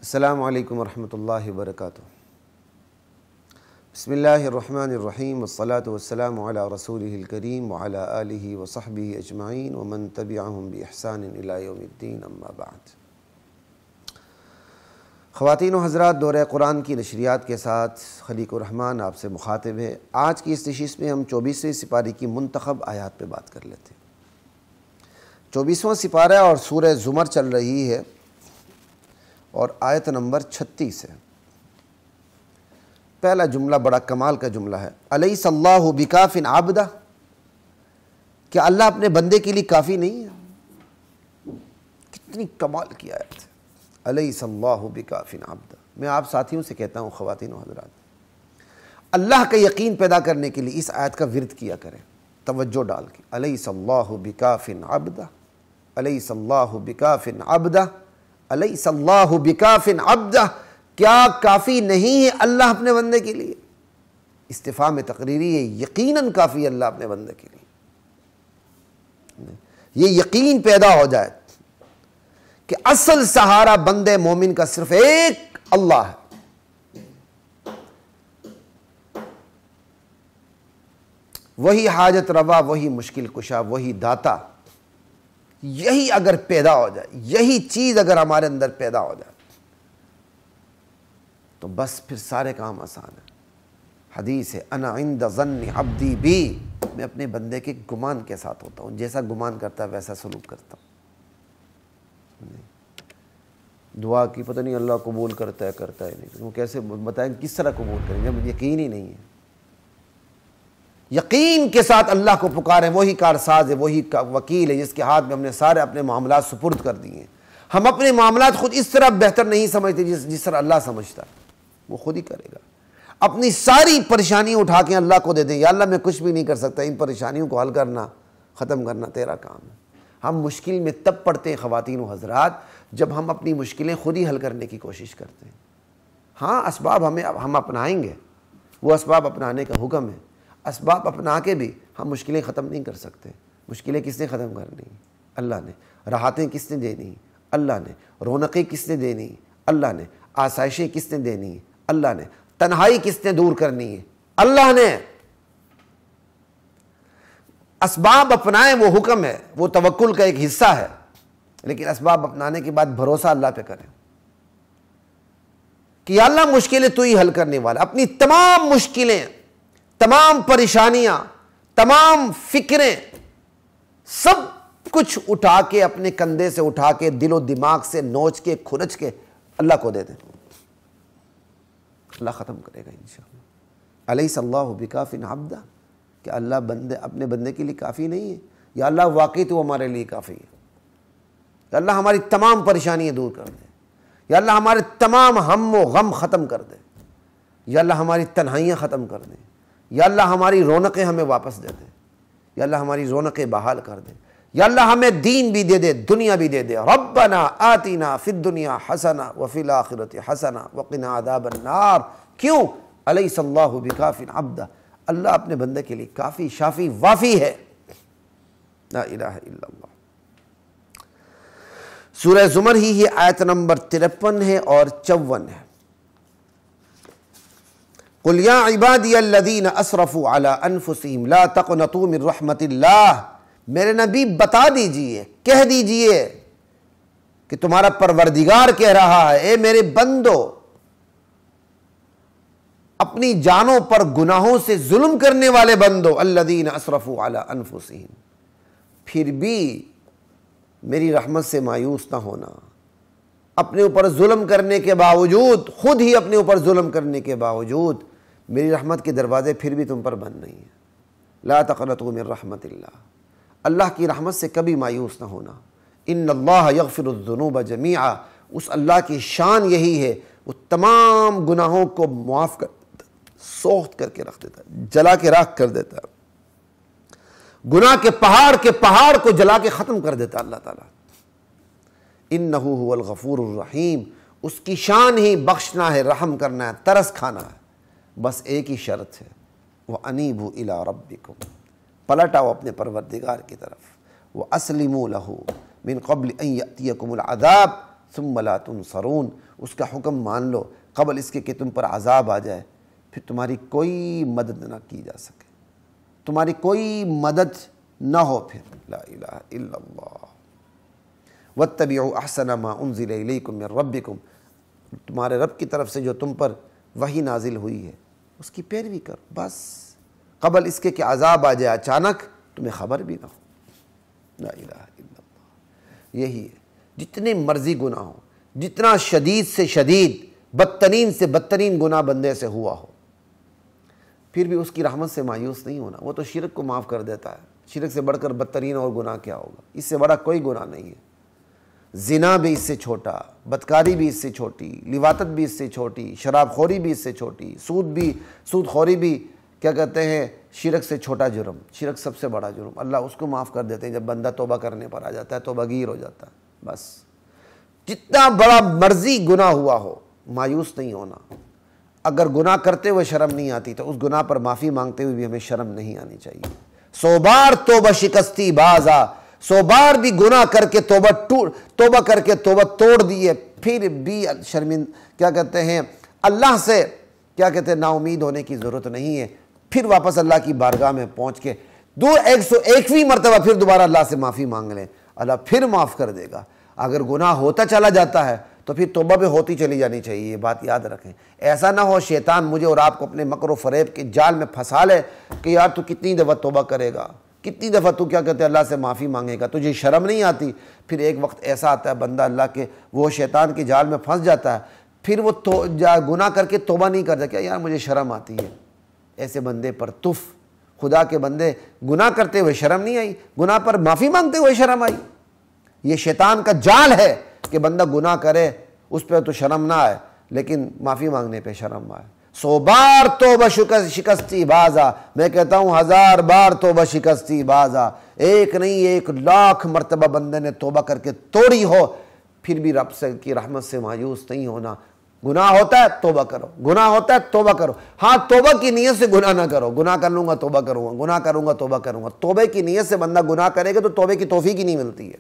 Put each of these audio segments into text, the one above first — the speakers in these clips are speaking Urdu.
السلام علیکم ورحمۃ اللہ وبرکاتہ۔ بسم اللہ الرحمن الرحیم والصلاة والسلام علی رسولہ الکریم وعلی آلہ وصحبہ اجمعین ومن تبعہم بإحسان الی یوم الدین، اما بعد۔ خواتین و حضرات، دورہ قرآن کی نشریات کے ساتھ خلیق الرحمن آپ سے مخاطب ہے۔ آج کی اس نشست میں ہم 24ویں سپارے کی منتخب آیات پہ بات کر لیتے ہیں۔ 24واں سپارہ اور سورہ زمر چل رہی ہے اور آیت نمبر 36 ہے۔ پہلا جملہ بڑا کمال کا جملہ ہے، الیس اللہ بکاف عبدہ، کیا اللہ اپنے بندے کے لیے کافی نہیں ہے؟ کتنی کمال کی آیت ہے، الیس اللہ بکاف عبدہ۔ میں آپ ساتھیوں سے کہتا ہوں، خواتین و حضرات، اللہ کا یقین پیدا کرنے کے لیے اس آیت کا ورد کیا کریں، توجہ ڈال کے۔ الیس اللہ بکاف عبدہ، الیس اللہ بکاف عبدہ، الیس اللہ بکاف عبدہ، کیا کافی نہیں ہے اللہ اپنے بندے کے لیے؟ استفہام تقریری ہے، یقیناً کافی اللہ اپنے بندے کے لیے۔ یہ یقین پیدا ہو جائے کہ اصل سہارا بندے مومن کا صرف ایک اللہ ہے، وہی حاجت روا، وہی مشکل کشا، وہی داتا۔ یہی اگر پیدا ہو جائے، یہی چیز اگر ہمارے اندر پیدا ہو جائے تو بس پھر سارے کام آسان ہیں۔ حدیث ہے، انا عند ظن عبدی بی، میں اپنے بندے کے گمان کے ساتھ ہوتا ہوں، جیسا گمان کرتا ہے ویسا سلوک کرتا ہوں۔ دعا کی پتہ نہیں اللہ قبول کرتا ہے نہیں، وہ کیسے بتائیں کس طرح قبول کریں جب یقین ہی نہیں ہے؟ یقین کے ساتھ اللہ کو پکاریں، وہی کارساز ہے، وہی وکیل ہے جس کے ہاتھ میں ہم نے سارے اپنے معاملات سپرد کر دیے ہیں۔ ہم اپنے معاملات خود اس طرح بہتر نہیں سمجھتے جس طرح اللہ سمجھتا ہے، وہ خود ہی کرے گا۔ اپنی ساری پریشانیاں اٹھا کے اللہ کو دے دیں، یا اللہ میں کچھ بھی نہیں کر سکتا، ان پریشانیوں کو حل کرنا، ختم کرنا تیرا کام ہے۔ ہم مشکل میں تب پڑتے ہیں خواتین و حضرات جب ہم اپنی مشکلیں خود ہی حل کرنے کی کوشش کرتے ہیں۔ ہاں، اسباب ہم اپنائیں گے، وہ اسباب اپنانے کا حکم ہے۔ اسباب اپنا کے بھی ہم مشکلیں ختم نہیں کر سکتے۔ مشکلیں کس نے ختم کرنی؟ اللہ نے۔ راحتیں کس نے دینی؟ اللہ نے۔ رونقیں کس نے دینی؟ اللہ نے۔ آسائشیں کس نے دینی؟ اللہ نے۔ تنہائی کس نے دور کرنی ہے؟ اللہ نے۔ اسباب اپنائیں، وہ حکم ہے، وہ توکل کا ایک حصہ ہے، لیکن اسباب اپنانے کے بعد بھروسہ اللہ پہ کریں کہ یا اللہ مشکلیں تو ہی حل کرنے والا۔ اپنی تمام مشکلیں، تمام پریشانیاں، تمام فکریں، سب کچھ اٹھا کے، اپنے کندھے سے اٹھا کے، دل و دماغ سے نوچ کے، کھرچ کے اللہ کو دے دیں، اللہ ختم کرے گا انشاءاللہ۔ الیس اللہ بکاف عبدہ، کہ اللہ اپنے بندے کے لیے کافی نہیں ہے؟ یا اللہ واقعی تو ہمارے لیے کافی ہے۔ یا اللہ ہماری تمام پریشانیاں دور کر دے، یا اللہ ہمارے تمام ہم و غم ختم کر دے، یا اللہ ہماری تنہائیاں ختم کر دے، یا اللہ ہماری رونقیں ہمیں واپس دے دے، یا اللہ ہماری رونقیں بحال کر دے، یا اللہ ہمیں دین بھی دے دے، دنیا بھی دے دے۔ ربنا آتنا فی الدنیا حسنہ وفی الآخرۃ حسنہ وقنا عذاب النار۔ کیوں؟ الیس اللہ بکاف عبدہ، اللہ اپنے بندے کے لیے کافی، شافی، وافی ہے۔ لا الہ الا اللہ۔ سورہ زمر ہی ہے، آیت نمبر 53 ہے اور 54 ہے۔ قل یا عبادی الذین اسرفوا علی انفسہم لا تقنطوا من رحمت اللہ، میرے نبی بتا دیجئے، کہہ دیجئے کہ تمہارا پروردگار کہہ رہا ہے، اے میرے بندو، اپنی جانوں پر گناہوں سے ظلم کرنے والے بندو، الذین اسرفوا علی انفسہم، پھر بھی میری رحمت سے مایوس نہ ہونا۔ اپنے اوپر ظلم کرنے کے باوجود، خود ہی اپنے اوپر ظلم کرنے کے باوجود، میری رحمت کے دروازے پھر بھی تم پر بند نہیں ہیں۔ لا تقنطوا من رحمت اللہ، اللہ کی رحمت سے کبھی مایوس نہ ہونا۔ ان اللہ یغفر الذنوب جمیعا، اس اللہ کی شان یہی ہے، وہ تمام گناہوں کو معاف کر، سوخت کر کے رکھ دیتا ہے، جلا کے راکھ کر دیتا ہے، گناہ کے پہاڑ کو جلا کے ختم کر دیتا ہے اللہ تعالیٰ۔ انہ هو الغفور الرحیم، اس کی شان ہی بخشنا ہے، رحم کرنا ہے، ترس کھانا ہے۔ بس ایک ہی شرط ہے، وَأَنِيبُوا إِلَىٰ رَبِّكُمْ، پلٹ آؤ اپنے پروردگار کی طرف، وَأَسْلِمُوا لَهُ مِن قَبْلِ أَن يَأْتِيَكُمُ الْعَذَابُ، ثم لا تنصرون، اس کا حکم مان لو قبل اس کے کہ تم پر عذاب آ جائے، پھر تمہاری کوئی مدد نہ کی جا سکے، تمہاری کوئی مدد نہ ہو۔ پھر لا الہ الا اللہ۔ واتبعوا احسن ما انزل الیکم من ربکم، تمہارے رب کی طرف سے جو تم پر وحی نازل ہوئی ہے اس کی پیروی کرو، بس قبل اس کے کہ عذاب آ جائے اچانک، تمہیں خبر بھی نہ ہو۔ لا الہ الا اللہ۔ یہی ہے، جتنے مرضی گناہ ہوں، جتنا شدید سے شدید، بدترین سے بدترین گناہ بندے سے ہوا ہو، پھر بھی اس کی رحمت سے مایوس نہیں ہونا۔ وہ تو شرک کو معاف کر دیتا ہے، شرک سے بڑھ کر بدترین اور گناہ کیا ہوگا؟ اس سے بڑا کوئی گناہ نہیں ہے۔ زنا بھی اس سے چھوٹا، بدکاری بھی اس سے چھوٹی، لواطت بھی اس سے چھوٹی، شراب خوری بھی اس سے چھوٹی، سود خوری بھی کیا کہتے ہیں شرک سے چھوٹا جرم، شرک سب سے بڑا جرم۔ اللہ اس کو معاف کر دیتے ہیں جب بندہ توبہ کرنے پر آ جاتا ہے، توبہ گیر ہو جاتا ہے۔ بس جتنا بڑا مرضی گناہ ہوا ہو مایوس نہیں ہونا۔ اگر گناہ کرتے ہوئے شرم نہیں آتی تو اس گناہ پر معافی مانگتے ہوئے بھی ہمیں شرم نہیں آنی چاہیے۔ 100 بار توبہ شکستی بازا، 100 بار بھی گناہ کر کے توبہ کر کے توبہ توڑ دیے، پھر بھی کیا کہتے ہیں اللہ سے کیا کہتے ہیں نا امید ہونے کی ضرورت نہیں ہے۔ پھر واپس اللہ کی بارگاہ میں پہنچ کے 101ویں مرتبہ پھر دوبارہ اللہ سے معافی مانگ لیں، اللہ پھر معاف کر دے گا۔ اگر گناہ ہوتا چلا جاتا ہے تو پھر توبہ بھی ہوتی چلی جانی چاہیے، یہ بات یاد رکھیں۔ ایسا نہ ہو شیطان مجھے اور آپ کو اپنے مکر و فریب کے جال میں پھنسا لے کہ یار تو کتنی دفعہ توبہ کرے گا، کتنی دفعہ تو کیا کہتے ہیں اللہ سے معافی مانگے گا، تجھے شرم نہیں آتی۔ پھر ایک وقت ایسا آتا ہے بندہ اللہ کے وہ شیطان کے جال میں پھنس جاتا ہے، پھر وہ گناہ کر کے توبہ نہیں کرتا کہ یار مجھے شرم آتی ہے۔ ایسے بندے پر تف، خدا کے بندے گناہ کرتے ہوئے شرم نہیں آئی، گناہ پر معافی مانگتے ہوئے شرم آئی۔ یہ شیطان کا جال ہے کہ بندہ گناہ کرے اس پہ تو شرم نہ آئے لیکن معافی مانگنے پہ شرم آئے۔ 100 بار توبہ شکستی بازا، میں کہتا ہوں 1000 بار توبہ شکستی بازا، ایک نہیں 1,00,000 مرتبہ بندے نے توبہ کر کے توڑی ہو، پھر بھی رب سے کی رحمت سے مایوس نہیں ہونا۔ گناہ ہوتا ہے توبہ کرو، گناہ ہوتا ہے توبہ کرو۔ ہاں توبہ کی نیت سے گناہ نہ کرو، گناہ کر لوں گا توبہ کروں گا، گناہ کروں گا توبہ کروں گا۔ توبہ کی نیت سے بندہ گناہ کرے گا تو توبہ کی توفیق ہی نہیں ملتی ہے۔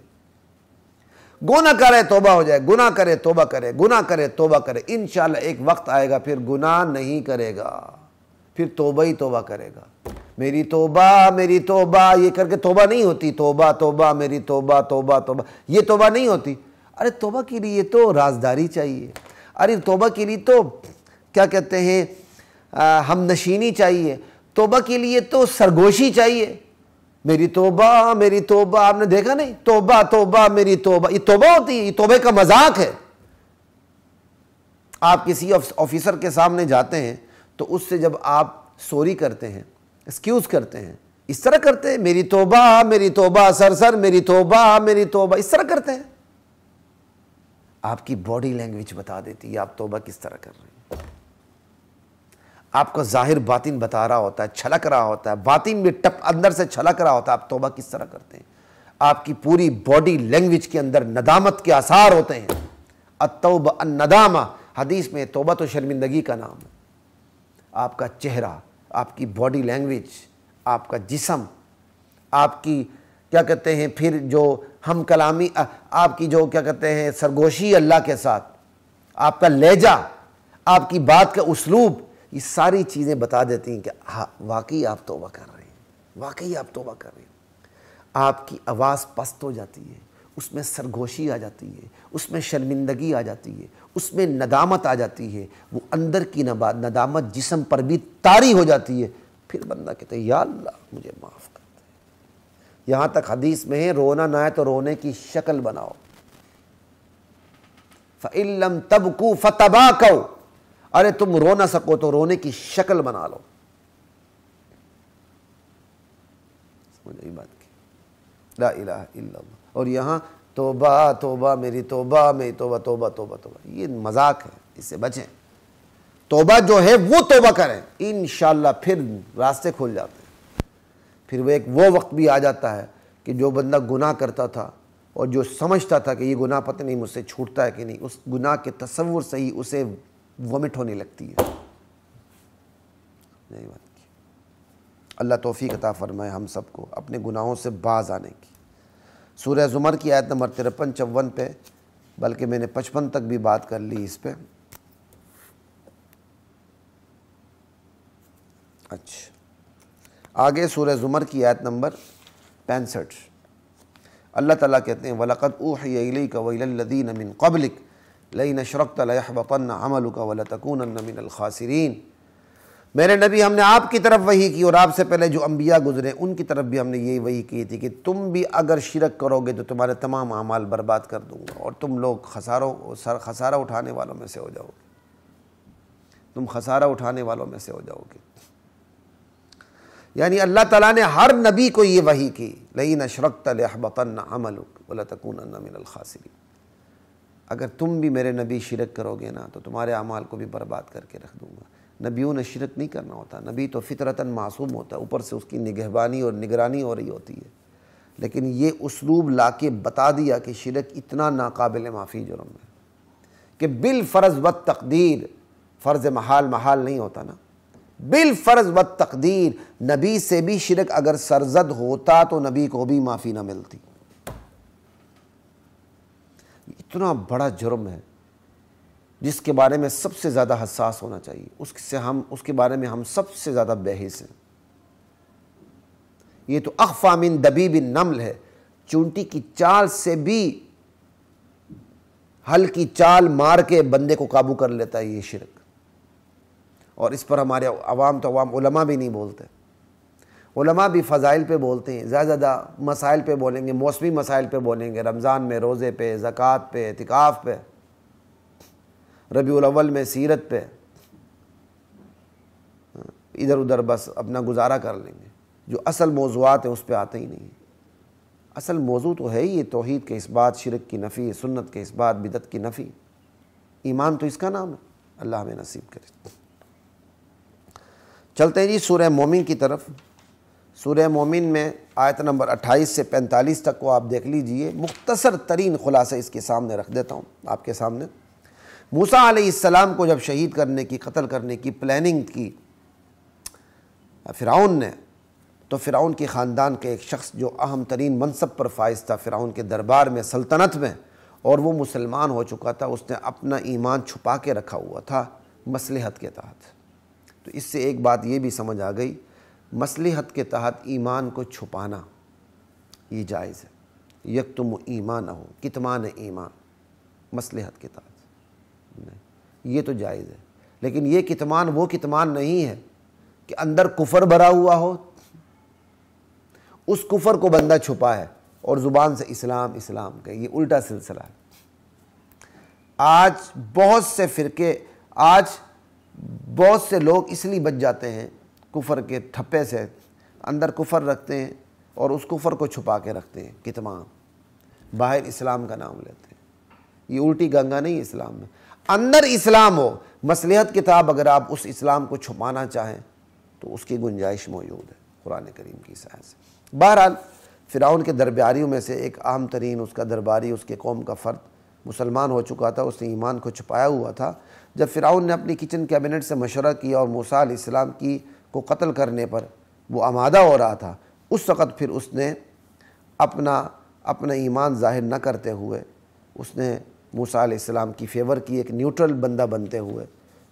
گناہ کرے توبہ ہو جائے، گناہ کرے توبہ کرے، گناہ کرے توبہ کرے، انشاءاللہ ایک وقت آئے گا پھر گناہ نہیں کرے گا، پھر توبہ ہی توبہ کرے گا۔ میری توبہ یہ کر کے توبہ نہیں ہوتی، توبہ میری توبہ یہ توبہ نہیں ہوتی۔ ارے توبہ کے لیے تو رازداری چاہیے، ارے توبہ کے لیے تو کیا کہتے ہیں ہم نشینی چاہیے، توبہ کے لیے تو سرگوشی چاہیے۔ میری توبہ آپ نے دیکھا نہیں، توبہ میری توبہ، یہ توبہ ہوتی ہے؟ یہ توبہ کا مذاق ہے۔ آپ کسی آفیسر کے سامنے جاتے ہیں تو اس سے جب آپ سوری کرتے ہیں، ایکسکیوز کرتے ہیں، اس طرح کرتے ہیں، میری توبہ سر میری توبہ، اس طرح کرتے ہیں۔ آپ کی باڈی لینگویج بتا دیتی ہے آپ توبہ کس طرح کر رہے ہیں۔ آپ کا ظاہر باطن بتا رہا ہوتا ہے، چھلک رہا ہوتا ہے، باطن بھی اندر سے چھلک رہا ہوتا ہے آپ توبہ کس طرح کرتے ہیں۔ آپ کی پوری باڈی لینگویج کے اندر ندامت کے آثار ہوتے ہیں۔ التوبہ الندامہ، حدیث میں توبہ تو شرمندگی کا نام ہے۔ آپ کا چہرہ، آپ کی باڈی لینگویج، آپ کا جسم، آپ کی کیا کہتے ہیں پھر جو ہم کلامی، آپ کی جو کیا کہتے ہیں سرگوشی اللہ کے ساتھ، آپ کا لہجہ، آپ کی بات کا اسلوب، یہ ساری چیزیں بتا دیتی ہیں کہ ہاں واقعی آپ توبہ کر رہے ہیں، واقعی آپ توبہ کر رہے ہیں۔ آپ کی آواز پست ہو جاتی ہے، اس میں سرگوشی آ جاتی ہے، اس میں شرمندگی آ جاتی ہے، اس میں ندامت آ جاتی ہے، وہ اندر کی ندامت جسم پر بھی طاری ہو جاتی ہے۔ پھر بندہ کہتا ہے یا اللہ مجھے معاف کر دے۔ یہاں تک حدیث میں ہے رونا نہ ہے تو رونے کی شکل بناؤ۔ فَإِن لَّمْ تَبْكُوا فَتَبَاكَوْا، ارے تم رو نہ سکو تو رونے کی شکل بنا لو۔ سمجھ آئی بات کی؟ لا الہ الا اللہ۔ اور یہاں توبہ میری توبہ یہ مذاق ہے، اس سے بچیں۔ توبہ جو ہے وہ توبہ کریں، انشاءاللہ پھر راستے کھل جاتے ہیں۔ پھر وہ وقت بھی آ جاتا ہے کہ جو بندہ گناہ کرتا تھا اور جو سمجھتا تھا کہ یہ گناہ پتہ نہیں مجھ سے چھوٹتا ہے کہ نہیں، اس گناہ کے تصور سے ہی اسے ومٹ ہونے لگتی ہے۔ نہیں بات کی۔ اللہ توفیق عطا فرمائے ہم سب کو اپنے گناہوں سے باز آنے کی۔ سورہ زمر کی آیت نمبر 53-54 پہ بلکہ میں نے 55 تک بھی بات کر لی اس پہ۔ اچھا آگے سورہ زمر کی آیت نمبر 65، اللہ تعالیٰ کہتے ہیں وَلَقَدْ أُوحِيَ إِلَيْكَ وَإِلَى الَّذِينَ مِن قَبْلِكَ لَئِنْ أَشْرَكْتَ لَيَحْبَطَنَّ عَمَلُكَ وَلَتَكُونَنَّ مِنَ الْخَاسِرِينَ۔ میرے نبی ہم نے آپ کی طرف وحی کی، اور آپ سے پہلے جو انبیاء گزرے ان کی طرف بھی ہم نے یہی وحی کی تھی کہ تم بھی اگر شرک کرو گے تو تمہارے تمام اعمال برباد کر دوں گا، اور تم لوگ خسارہ اٹھانے والوں میں سے ہو جاؤ گے، تم خسارہ اٹھانے والوں میں سے ہو جاؤ گے۔ یعنی اللہ تعالیٰ نے ہر نبی کو یہ وحی کی لئن اشرکت لیحبطن عملک ولتکونن من الخاسرین، اگر تم بھی میرے نبی شرک کرو گے نا تو تمہارے اعمال کو بھی برباد کر کے رکھ دوں گا۔ نبیوں نے شرک نہیں کرنا ہوتا، نبی تو فطرتاً معصوم ہوتا ہے، اوپر سے اس کی نگہبانی اور نگرانی ہو رہی ہوتی ہے، لیکن یہ اسلوب لا کے بتا دیا کہ شرک اتنا ناقابل معافی جرم ہے کہ بالفرض و تقدیر، فرض محال نہیں ہوتا نا، بالفرض و تقدیر نبی سے بھی شرک اگر سرزد ہوتا تو نبی کو بھی معافی نہ ملتی۔ اتنا بڑا جرم ہے جس کے بارے میں سب سے زیادہ حساس ہونا چاہیے، اس کے بارے میں ہم سب سے زیادہ بحث ہیں۔ یہ تو اخفی من دبیب النمل ہے، چونٹی کی چال سے بھی ہلکی چال مار کے بندے کو قابو کر لیتا ہے یہ شرک، اور اس پر ہمارے عوام علماء بھی نہیں بولتے۔ علماء بھی فضائل پہ بولتے ہیں، زیادہ مسائل پہ بولیں گے، موسمی مسائل پہ بولیں گے، رمضان میں روزے پہ، زکوٰۃ پہ، اعتکاف پہ، ربیع الاول میں سیرت پہ، ادھر ادھر بس اپنا گزارا کر لیں گے۔ جو اصل موضوعات ہیں اس پہ آتے ہی نہیں۔ اصل موضوع تو ہے ہی یہ توحید کے اثبات، شرک کی نفی، سنت کے اثبات، بدعت کی نفی، ایمان تو اس کا نام ہے۔ اللہ ہمیں نصیب کرے۔ چلتے ہیں جی سورہ مومن کی طرف۔ سورہ مومن میں آیت نمبر 28 سے 45 تک کو آپ دیکھ لیجئے، مختصر ترین خلاصہ اس کے سامنے رکھ دیتا ہوں آپ کے سامنے۔ موسیٰ علیہ السلام کو جب شہید کرنے کی، قتل کرنے کی پلاننگ کی فرعون نے، تو فرعون کے خاندان کے ایک شخص جو اہم ترین منصب پر فائز تھا فرعون کے دربار میں، سلطنت میں، اور وہ مسلمان ہو چکا تھا، اس نے اپنا ایمان چھپا کے رکھا ہوا تھا مصلحت کے تحت۔ تو اس سے ایک بات یہ بھی سمجھ آ گئی، مصلحت کے تحت ایمان کو چھپانا یہ جائز ہے۔ یکتم ایمانہ، کتمان ایمان، مصلحت کے تحت یہ تو جائز ہے، لیکن یہ کتمان وہ کتمان نہیں ہے کہ اندر کفر بھرا ہوا ہو، اس کفر کو بندہ چھپا ہے اور زبان سے اسلام اسلام کہ یہ الٹا سلسلہ ہے۔ آج بہت سے فرقے، آج بہت سے لوگ اس لیے بچ جاتے ہیں کفر کے ٹھپے سے، اندر کفر رکھتے ہیں اور اس کفر کو چھپا کے رکھتے ہیں، کتمان، باہر اسلام کا نام لیتے ہیں۔ یہ الٹی گنگا نہیں اسلام میں، اندر اسلام ہو، مصلحت کتاب اگر آپ اس اسلام کو چھپانا چاہیں تو اس کی گنجائش موجود ہے قرآن کریم کی آیت سے۔ بہرحال فرعون کے درباریوں میں سے ایک اہم ترین اس کا درباری، اس کے قوم کا فرد مسلمان ہو چکا تھا، اس نے ایمان کو چھپایا ہوا تھا۔ جب فرعون نے اپنی کچن کیبنٹ سے مشورہ کیا اور موسیٰ علیہ السلام کو قتل کرنے پر وہ آمادہ ہو رہا تھا، اس وقت پھر اس نے اپنا ایمان ظاہر نہ کرتے ہوئے اس نے موسیٰ علیہ السلام کی فیور کی، ایک نیوٹرل بندہ بنتے ہوئے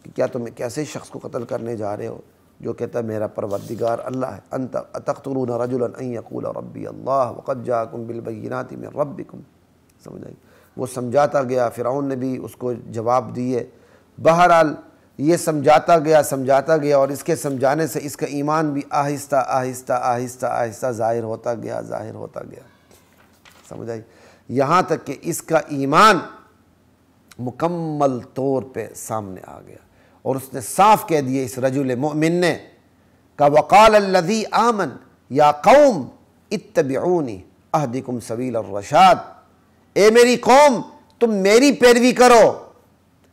کہ کیا تم ایک ایسے شخص کو قتل کرنے جا رہے ہو جو کہتا ہے میرا پروردگار اللہ ہے، انت اتقتلون رجلا ان یقول ربی اللہ وقد جاءکم بالبینات من ربکم، سمجھ آئی؟ وہ سمجھاتا گیا، فرعون نے بھی اس کو جواب دیے۔ بہرحال یہ سمجھاتا گیا اور اس کے سمجھانے سے اس کا ایمان بھی آہستہ آہستہ ظاہر ہوتا گیا، سمجھ آئی؟ یہاں تک کہ اس کا ایمان مکمل طور پہ سامنے آ گیا، اور اس نے صاف کہہ دیا اس رجل مومن نے کہ وقال الذی آمن یا قوم اتبعونی اہدکم سبیل الرشاد، اے میری قوم تم میری پیروی کرو،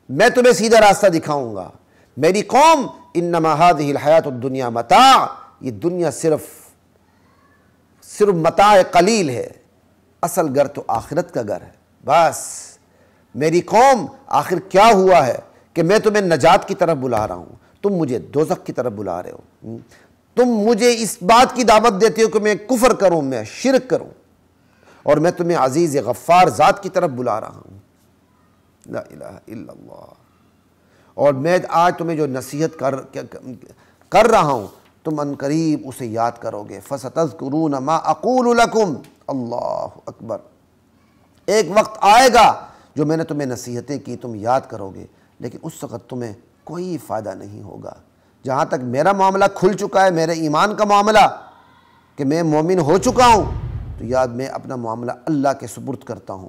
میں تمہیں سیدھا راستہ دکھاؤں گا۔ میری قوم انما هذه الحیات الدنیا متاع، یہ دنیا صرف متاع قلیل ہے، اصل گھر تو آخرت کا گھر ہے۔ بس میری قوم آخر کیا ہوا ہے کہ میں تمہیں نجات کی طرف بلا رہا ہوں، تم مجھے دوزخ کی طرف بلا رہے ہو، تم مجھے اس بات کی دعوت دیتے ہو کہ میں کفر کروں، میں شرک کروں، اور میں تمہیں عزیز غفار ذات کی طرف بلا رہا ہوں۔ لا الہ الا اللہ۔ اور میں آج تمہیں جو نصیحت کر رہا ہوں تم ان قریب اسے یاد کرو گے۔ فَسَتَذْكُرُونَ مَا أَقُولُ لَكُمْ، اللہ اکبر، ایک وقت آئے گا جو میں نے تمہیں نصیحتیں کی تم یاد کرو گے، لیکن اس وقت تمہیں کوئی فائدہ نہیں ہوگا۔ جہاں تک میرا معاملہ کھل چکا ہے، میرے ایمان کا معاملہ کہ میں مومن ہو چکا ہوں، تو یاد میں اپنا معاملہ اللہ کے سپرد کرتا ہوں۔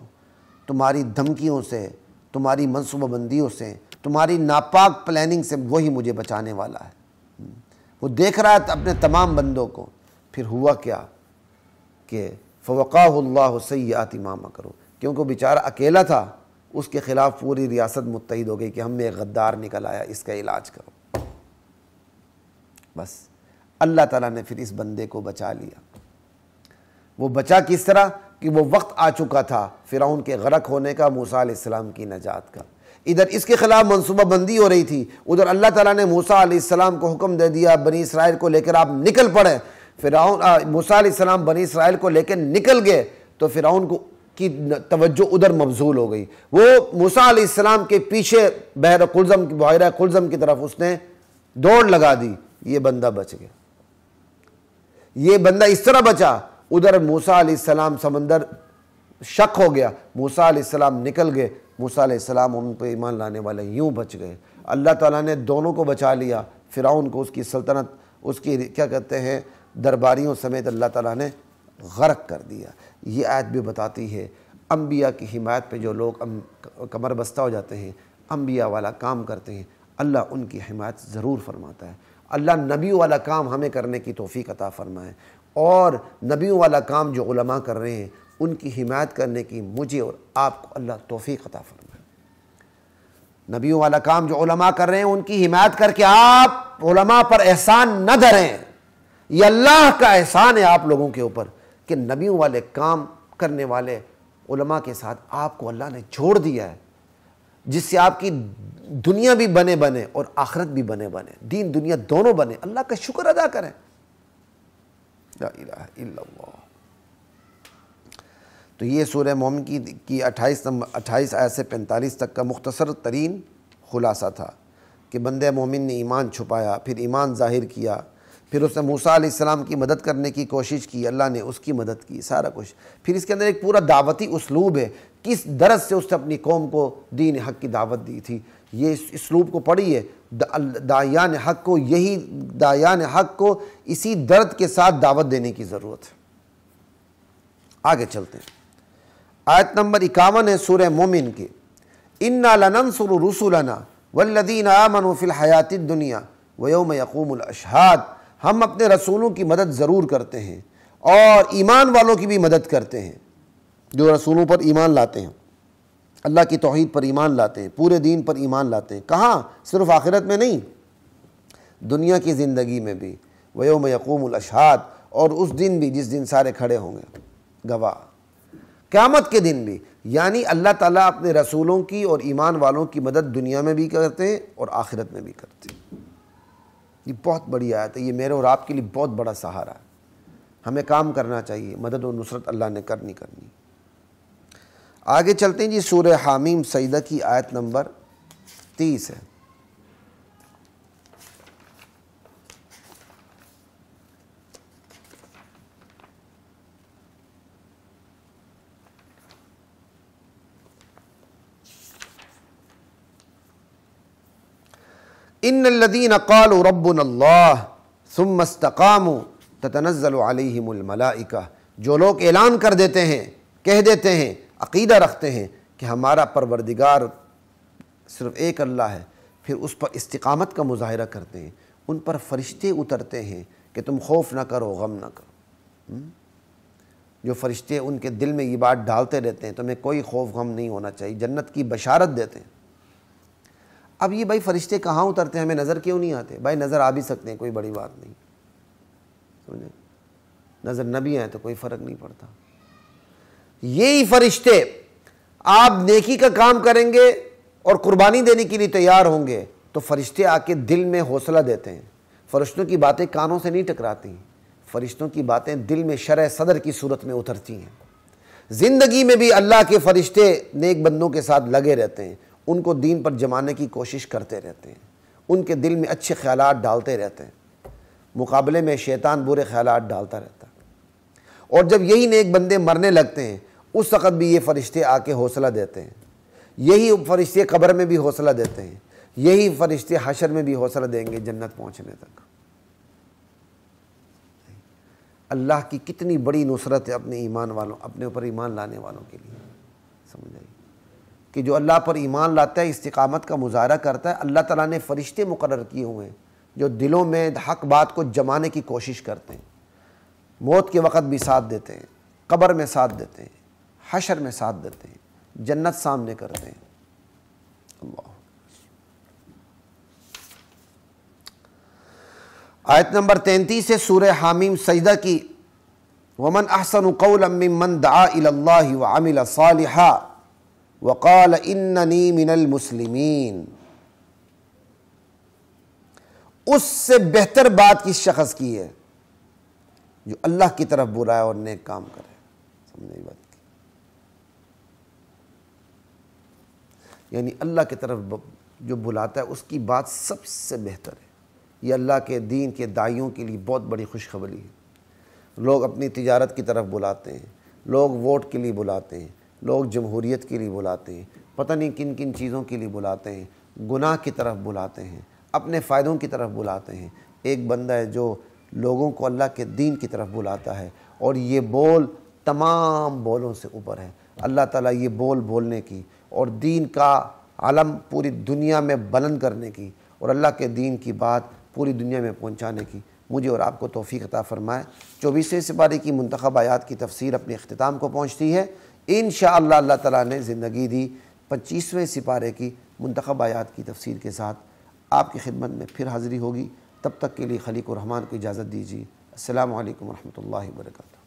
تمہاری دھمکیوں سے، تمہاری منصوبہ بندیوں سے، تمہاری ناپاک پلاننگ سے وہی مجھے بچانے والا ہے۔ وہ دیکھ رہا ہے اپنے تمام بندوں کو۔ پھر ہوا کیا کہ فوقاہ اللہ سیئات ما مکروا، کیونکہ وہ بیچارہ اکیلا تھا، اس کے خلاف پوری ریاست متحد ہو گئی کہ ہم میں ایک غدار نکل آیا، اس کا علاج کرو۔ بس اللہ تعالیٰ نے پھر اس بندے کو بچا لیا۔ وہ بچا کس طرح کہ وہ وقت آ چکا تھا فرعون کے غرق ہونے کا، موسیٰ علیہ السلام کی نجات کا۔ ادھر اس کے خلاف منصوبہ بندی ہو رہی تھی، ادھر اللہ تعالیٰ نے موسیٰ علیہ السلام کو حکم دے دیا بنی اسرائیل کو لے کر آپ نکل پڑے۔ موسیٰ علیہ السلام بنی اسرائیل کو لے کے نکل گئے تو فرعون کی توجہ ادھر مبذول ہو گئی۔ وہ موسیٰ علیہ السلام کے پیچھے بحیرہ قلزم کی طرف اس نے دوڑ لگا دی، یہ بندہ بچ گیا۔ یہ بندہ اس طرح بچا، ادھر موسیٰ علیہ السلام سمندر شق ہو گیا، موسیٰ علیہ السلام نکل گئے، موسیٰ علیہ السلام ان پہ ایمان لانے والے یوں بچ گئے۔ اللہ تعالیٰ نے دونوں کو بچا لیا، فرعون کو، اس کی سلطنت، اس کی کیا کہتے ہیں درباریوں سمیت اللہ تعالیٰ نے غرق کر دیا۔ یہ آیت بھی بتاتی ہے انبیاء کی حمایت پہ جو لوگ کمر بستہ ہو جاتے ہیں، انبیاء والا کام کرتے ہیں، اللہ ان کی حمایت ضرور فرماتا ہے۔ اللہ نبی والا کام ہمیں کرنے کی توفیق عطا فرمائے، اور نبیوں والا کام جو علماء کر رہے ہیں ان کی حمایت کرنے کی مجھے اور آپ کو اللہ توفیق عطا فرمائے۔ نبیوں والا کام جو علماء کر رہے ہیں ان کی حمایت کر کے آپ علماء پر احسان نہ دھریں، یہ اللہ کا احسان ہے آپ لوگوں کے اوپر کہ نبیوں والے کام کرنے والے علماء کے ساتھ آپ کو اللہ نے جوڑ دیا ہے، جس سے آپ کی دنیا بھی بنے اور آخرت بھی بنے، دین دنیا دونوں بنے۔ اللہ کا شکر ادا کریں۔ لا الہ الا اللہ۔ تو یہ سورہ مومن کی 28 آیت سے 45 تک کا مختصر ترین خلاصہ تھا کہ بندہ مومن نے ایمان چھپایا، پھر ایمان ظاہر کیا، پھر اس نے موسیٰ علیہ السلام کی مدد کرنے کی کوشش کی، اللہ نے اس کی مدد کی، سارا کچھ۔ پھر اس کے اندر ایک پورا دعوتی اسلوب ہے، کس درد سے اس نے اپنی قوم کو دین حق کی دعوت دی تھی۔ یہ اس اسلوب کو پڑھیے، داعیان حق کو اسی درد کے ساتھ دعوت دینے کی ضرورت ہے۔ آگے چلتے ہیں، آیت نمبر 51 ہے سورہ مومن کی۔ اِنَّا لَنَنصُرُ رُسُلَنَا وَالَّذِينَ آمَنُوا فِي الْحَيَاةِ الدُّنْيَا وَيَوْمَ يَقُومُ الْأَشْهَادُ۔ ہم اپنے رسولوں کی مدد ضرور کرتے ہیں اور ایمان والوں کی بھی مدد کرتے ہیں جو رسولوں پر ایمان لاتے ہیں، اللہ کی توحید پر ایمان لاتے ہیں، پورے دین پر ایمان لاتے ہیں۔ کہاں؟ صرف آخرت میں نہیں، دنیا کی زندگی میں بھی۔ وَيَوْمَ يَقُومُ الْأَشْهَادُ، اور اس دن بھی جس دن سارے کھڑے ہوں گے گواہ، قیامت کے دن بھی۔ یعنی اللہ تعالیٰ اپنے رسولوں کی اور ایمان والوں کی مدد دنیا میں بھی کرتے ہیں اور آخرت میں بھی کرتے ہیں۔ یہ بہت بڑی آیت ہے، یہ میرے اور آپ کے لیے بہت بڑا سہارا ہے۔ ہمیں کام کرنا چاہیے، مدد و نصرت اللہ نے کرنی۔ آگے چلتے ہیں جی، سورہ حامیم سجدہ کی آیت نمبر 30 ہے۔ ان الذين قالوا ربنا اللہ ثم استقاموا تتنزل علیہم الملائکہ، جو لوگ اعلان کر دیتے ہیں، کہہ دیتے ہیں، عقیدہ رکھتے ہیں کہ ہمارا پروردگار صرف ایک اللہ ہے، پھر اس پر استقامت کا مظاہرہ کرتے ہیں، ان پر فرشتے اترتے ہیں کہ تم خوف نہ کرو، غم نہ کرو۔ جو فرشتے ان کے دل میں یہ بات ڈالتے رہتے ہیں تمہیں کوئی خوف غم نہیں ہونا چاہیے، جنت کی بشارت دیتے ہیں۔ اب یہ بھائی فرشتے کہاں اترتے ہیں، ہمیں نظر کیوں نہیں آتے؟ بھائی نظر آ بھی سکتے ہیں، کوئی بڑی بات نہیں، سمجھے؟ نظر نہ بھی آئے تو کوئی فرق نہیں پڑتا۔ یہی فرشتے آپ نیکی کا کام کریں گے اور قربانی دینے کے لیے تیار ہوں گے تو فرشتے آ کے دل میں حوصلہ دیتے ہیں۔ فرشتوں کی باتیں کانوں سے نہیں ٹکراتی، فرشتوں کی باتیں دل میں شرح صدر کی صورت میں اترتی ہیں۔ زندگی میں بھی اللہ کے فرشتے نیک بندوں کے ساتھ لگے رہتے ہیں، ان کو دین پر جمانے کی کوشش کرتے رہتے ہیں، ان کے دل میں اچھے خیالات ڈالتے رہتے ہیں، مقابلے میں شیطان برے خیالات ڈالتا رہتا ہے۔ اور جب یہی نیک بندے مرنے لگتے ہیں اس وقت بھی یہ فرشتے آ کے حوصلہ دیتے ہیں، یہی فرشتے قبر میں بھی حوصلہ دیتے ہیں، یہی فرشتے حشر میں بھی حوصلہ دیں گے جنت پہنچنے تک۔ اللہ کی کتنی بڑی نصرت ہے اپنے ایمان والوں، اپنے اوپر ایمان لانے والوں کے لیے، سمجھ آئی کہ جو اللہ پر ایمان لاتا ہے، استقامت کا مظاہرہ کرتا ہے، اللہ تعالیٰ نے فرشتے مقرر کیے ہوئے ہیں جو دلوں میں حق بات کو جمانے کی کوشش کرتے ہیں، موت کے وقت بھی ساتھ دیتے ہیں، قبر میں ساتھ دیتے ہیں، حشر میں ساتھ دیتے ہیں، جنت سامنے کرتے ہیں۔ اللہ۔ آیت نمبر 33 سے سورہ حامیم سجدہ کی، وَمَنْ أَحْسَنُ قَوْلًا مِّمَّنْ دَعَا إِلَى اللَّهِ وَعَمِلَ صَالِحًا وَقَالَ إِنَّنِي مِنَ الْمُسْلِمِينَ۔ اس سے بہتر بات کس شخص کی ہے جو اللہ کی طرف برائے اور نیک کام کرے، سمجھے بات کی، یعنی اللہ کی طرف جو بلاتا ہے اس کی بات سب سے بہتر ہے۔ یہ اللہ کے دین کے داعیوں کے لیے بہت بڑی خوشخبری ہے۔ لوگ اپنی تجارت کی طرف بلاتے ہیں، لوگ ووٹ کے لیے بلاتے ہیں، لوگ جمہوریت کے لیے بلاتے ہیں، پتہ نہیں کن کن چیزوں کے لیے بلاتے ہیں، گناہ کی طرف بلاتے ہیں، اپنے فائدوں کی طرف بلاتے ہیں۔ ایک بندہ ہے جو لوگوں کو اللہ کے دین کی طرف بلاتا ہے، اور یہ بول تمام بولوں سے اوپر ہے۔ اللہ تعالیٰ یہ بول بولنے کی اور دین کا علم پوری دنیا میں بلند کرنے کی اور اللہ کے دین کی بات پوری دنیا میں پہنچانے کی مجھے اور آپ کو توفیق عطا فرمائے۔ 24ویں سپارے کی منتخب آیات کی تفسیر اپنے اختتام کو پہنچتی ہے۔ انشاءاللہ اللہ تعالیٰ نے زندگی دی 25ویں سپارے کی منتخب آیات کی تفسیر کے ساتھ آپ کی خدمت میں پھر حاضری ہوگی۔ تب تک کے لیے خلیق الرحمن کو اجازت دیجیے۔ السلام علیکم ورحمۃ اللہ وبرکاتہ۔